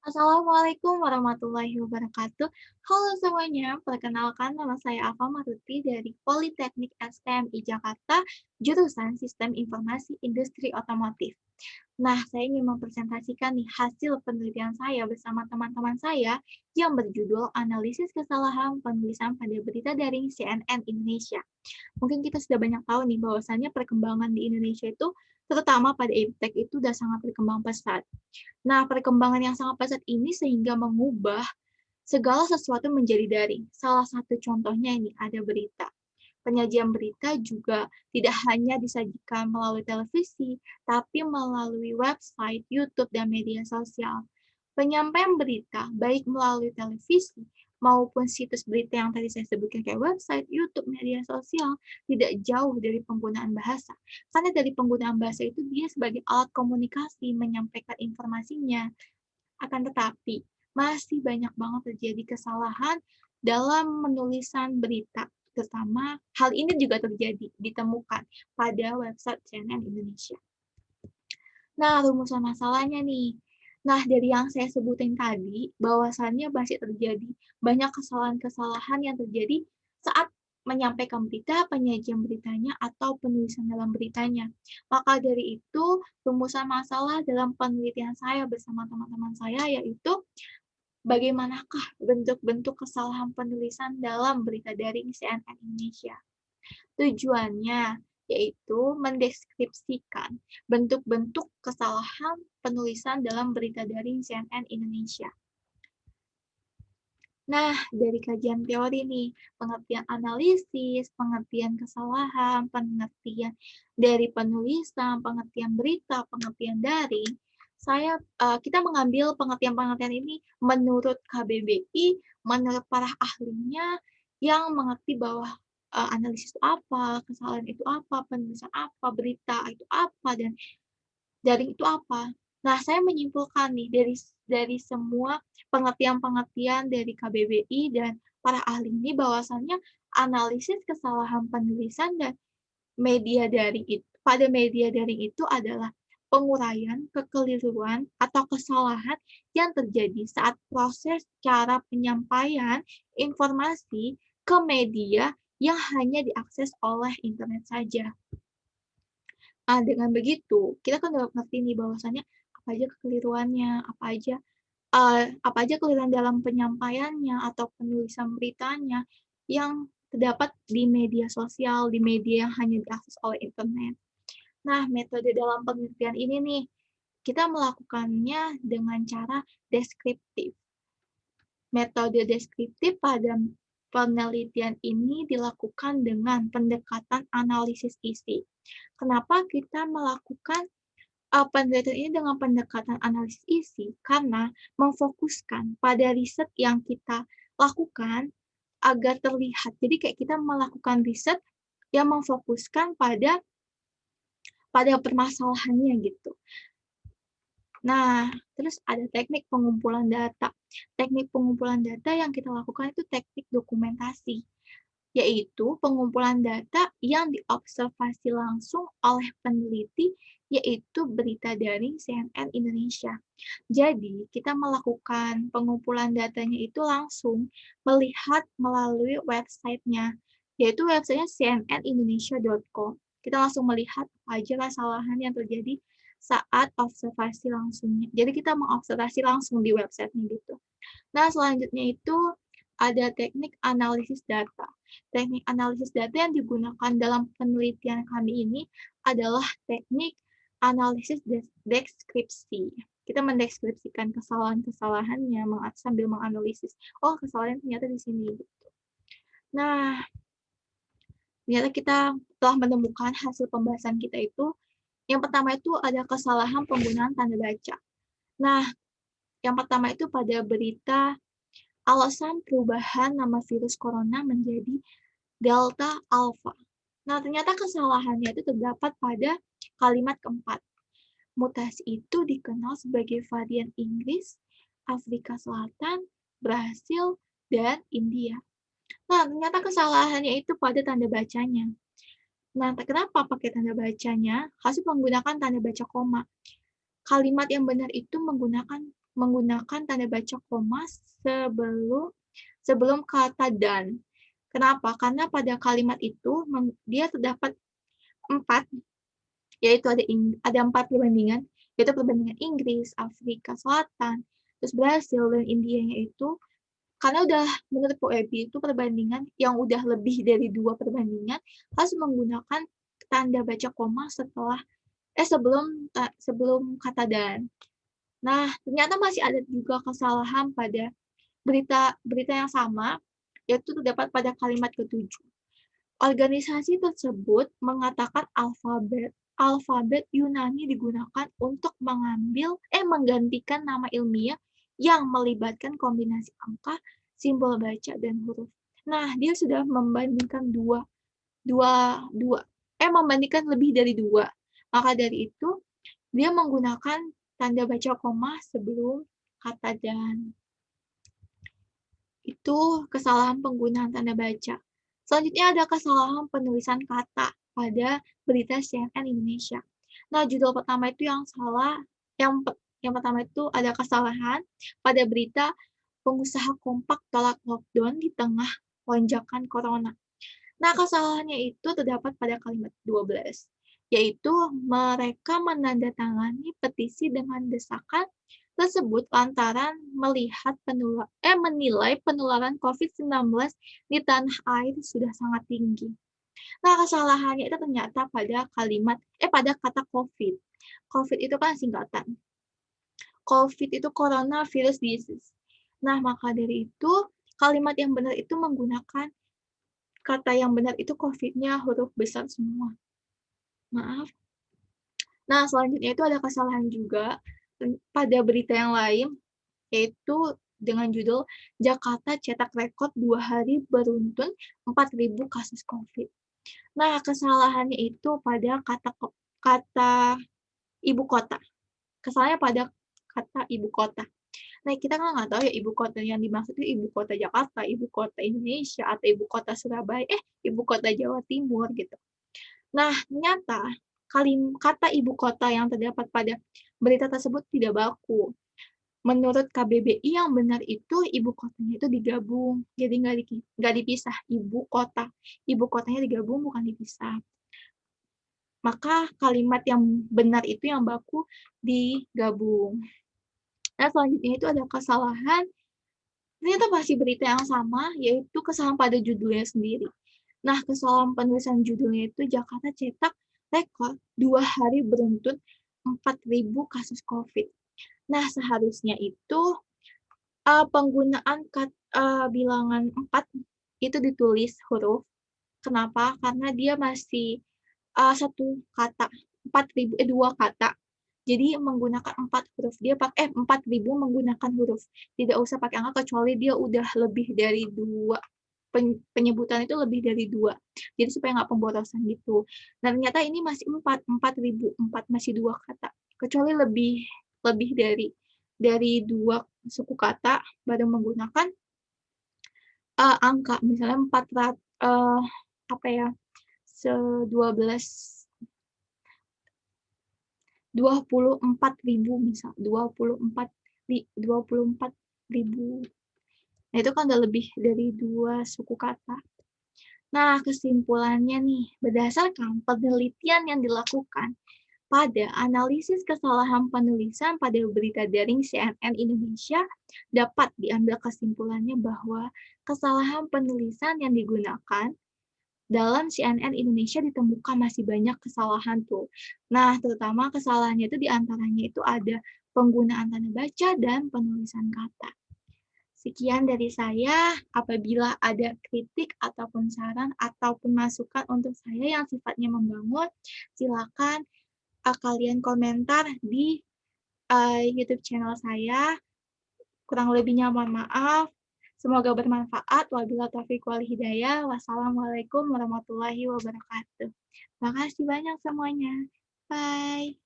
Assalamualaikum warahmatullahi wabarakatuh. Halo semuanya, perkenalkan nama saya Alfa Maruti dari Politeknik STMI Jakarta, jurusan Sistem Informasi Industri Otomotif. Nah, saya ingin mempresentasikan nih hasil penelitian saya bersama teman-teman saya yang berjudul Analisis Kesalahan Penulisan pada Berita Daring CNN Indonesia. Mungkin kita sudah banyak tahu nih bahwasannya perkembangan di Indonesia itu terutama pada iptek itu sudah sangat berkembang pesat. Nah, perkembangan yang sangat pesat ini sehingga mengubah segala sesuatu menjadi daring. Salah satu contohnya ini ada berita. Penyajian berita juga tidak hanya disajikan melalui televisi, tapi melalui website, YouTube, dan media sosial. Penyampaian berita, baik melalui televisi maupun situs berita yang tadi saya sebutkan kayak website, YouTube, media sosial, tidak jauh dari penggunaan bahasa. Karena dari penggunaan bahasa itu dia sebagai alat komunikasi menyampaikan informasinya. Akan tetapi, masih banyak banget terjadi kesalahan dalam menulisan berita. Terutama hal ini juga ditemukan pada website CNN Indonesia. Nah, rumusan masalahnya nih. Nah, dari yang saya sebutin tadi, bahwasannya masih terjadi banyak kesalahan-kesalahan yang terjadi saat menyampaikan berita, penyajian beritanya, atau penulisan dalam beritanya. Maka dari itu, rumusan masalah dalam penelitian saya bersama teman-teman saya yaitu bagaimanakah bentuk-bentuk kesalahan penulisan dalam berita daring CNN Indonesia. Tujuannya yaitu mendeskripsikan bentuk-bentuk kesalahan penulisan dalam berita daring CNN Indonesia. Nah, dari kajian teori nih, pengertian analisis, pengertian kesalahan, pengertian dari penulisan, pengertian berita, pengertian daring, kita mengambil pengertian-pengertian ini menurut KBBI, menurut para ahlinya yang mengerti bahwa analisis itu apa, kesalahan itu apa, penulisan apa, berita itu apa, dan daring itu apa? Nah, saya menyimpulkan nih dari semua pengertian-pengertian dari KBBI dan para ahli ini bahwasannya analisis kesalahan penulisan dan media daring itu adalah penguraian kekeliruan atau kesalahan yang terjadi saat proses cara penyampaian informasi ke media yang hanya diakses oleh internet saja. Dengan begitu, kita kan udah ngerti nih bahwasannya apa aja kekeliruannya, apa aja kekeliruan dalam penyampaiannya atau penulisan beritanya yang terdapat di media sosial, di media yang hanya diakses oleh internet. Nah, metode dalam penelitian ini nih, kita melakukannya dengan cara deskriptif. Metode deskriptif pada penelitian ini dilakukan dengan pendekatan analisis isi. Kenapa kita melakukan penelitian ini dengan pendekatan analisis isi? Karena memfokuskan pada riset yang kita lakukan agar terlihat. Jadi kayak kita melakukan riset yang memfokuskan pada permasalahannya gitu. Nah, terus ada teknik pengumpulan data. Teknik pengumpulan data yang kita lakukan itu teknik dokumentasi, yaitu pengumpulan data yang diobservasi langsung oleh peneliti, yaitu berita daring CNN Indonesia. Jadi, kita melakukan pengumpulan datanya itu langsung melihat melalui websitenya, yaitu websitenya cnnindonesia.com. Kita langsung melihat apa aja kesalahan yang terjadi saat observasi langsungnya. Jadi kita mengobservasi langsung di websitenya gitu. Nah, selanjutnya itu ada teknik analisis data. Teknik analisis data yang digunakan dalam penelitian kami ini adalah teknik analisis deskripsi. Kita mendeskripsikan kesalahan-kesalahannya sambil menganalisis. Oh, kesalahan ternyata di sini. Gitu. Nah, ternyata kita telah menemukan hasil pembahasan kita itu. Yang pertama itu ada kesalahan penggunaan tanda baca. Nah, yang pertama itu pada berita alasan perubahan nama virus corona menjadi Delta Alpha. Nah, ternyata kesalahannya itu terdapat pada kalimat keempat. Mutasi itu dikenal sebagai varian Inggris, Afrika Selatan, Brasil, dan India. Nah, ternyata kesalahannya itu pada tanda bacanya. Nah, kenapa pakai tanda bacanya? Harus menggunakan tanda baca koma. Kalimat yang benar itu menggunakan menggunakan tanda baca koma sebelum kata dan. Kenapa? Karena pada kalimat itu dia terdapat 4, yaitu ada 4 perbandingan, yaitu perbandingan Inggris, Afrika Selatan, terus Brasil, dan Indianya itu karena udah menurut POEB itu perbandingan yang udah lebih dari 2 perbandingan harus menggunakan tanda baca koma sebelum kata dan. Nah, ternyata masih ada juga kesalahan pada berita yang sama, yaitu terdapat pada kalimat ketujuh. Organisasi tersebut mengatakan alfabet Yunani digunakan untuk menggantikan nama ilmiah yang melibatkan kombinasi angka, simbol baca, dan huruf. Nah, dia sudah membandingkan membandingkan lebih dari 2. Maka dari itu, dia menggunakan tanda baca koma sebelum kata dan. Itu kesalahan penggunaan tanda baca. Selanjutnya ada kesalahan penulisan kata pada berita CNN Indonesia. Nah, judul pertama itu yang salah, yang pertama itu ada kesalahan pada berita pengusaha kompak tolak lockdown di tengah lonjakan corona. Nah, kesalahannya itu terdapat pada kalimat 12, yaitu mereka menandatangani petisi dengan desakan tersebut lantaran menilai penularan COVID-19 di tanah air sudah sangat tinggi. Nah, kesalahannya itu ternyata pada kata COVID. COVID itu kan singkatan. COVID itu coronavirus disease. Nah, maka dari itu, kalimat yang benar itu menggunakan kata yang benar itu COVID-nya huruf besar semua. Maaf. Nah, selanjutnya itu ada kesalahan juga pada berita yang lain, yaitu dengan judul Jakarta cetak rekor 2 hari beruntun 4.000 kasus COVID. Nah, kesalahannya itu pada kata ibu kota. Kesalahannya pada kata ibu kota. Nah, kita kan nggak tahu ya ibu kota yang dimaksud itu ibu kota Jakarta, ibu kota Indonesia, atau ibu kota Surabaya, ibu kota Jawa Timur gitu. Nah, ternyata kata ibu kota yang terdapat pada berita tersebut tidak baku. Menurut KBBI yang benar itu ibu kotanya itu digabung, jadi nggak dipisah ibu kota. Ibu kotanya digabung bukan dipisah. Maka kalimat yang benar itu yang baku digabung. Nah, selanjutnya itu ada kesalahan, ternyata masih berita yang sama, yaitu kesalahan pada judulnya sendiri. Nah, kesalahan penulisan judulnya itu Jakarta cetak rekor 2 hari beruntun 4.000 kasus COVID. Nah, seharusnya itu penggunaan bilangan 4 itu ditulis huruf. Kenapa? Karena dia masih satu kata, 2 kata. Jadi menggunakan 4 huruf. Dia 4.000 menggunakan huruf. Tidak usah pakai angka kecuali dia udah lebih dari 2. Penyebutan itu lebih dari 2. Jadi supaya nggak pemborosan gitu. Nah, ternyata ini masih 4.000, 4 masih 2 kata. Kecuali lebih dari 2 suku kata baru menggunakan angka. Misalnya 24.000 misal, 24.000. Nah, itu kan udah lebih dari 2 suku kata. Nah, kesimpulannya nih, berdasarkan penelitian yang dilakukan pada analisis kesalahan penulisan pada berita daring CNN Indonesia, dapat diambil kesimpulannya bahwa kesalahan penulisan yang digunakan dalam CNN Indonesia ditemukan masih banyak kesalahan tuh. Nah, terutama kesalahannya itu diantaranya itu ada penggunaan tanda baca dan penulisan kata. Sekian dari saya. Apabila ada kritik ataupun saran ataupun masukan untuk saya yang sifatnya membangun, silakan kalian komentar di YouTube channel saya. Kurang lebihnya mohon maaf. Semoga bermanfaat. Wabillahi taufiq wal hidayah. Wassalamualaikum warahmatullahi wabarakatuh. Terima kasih banyak semuanya. Bye.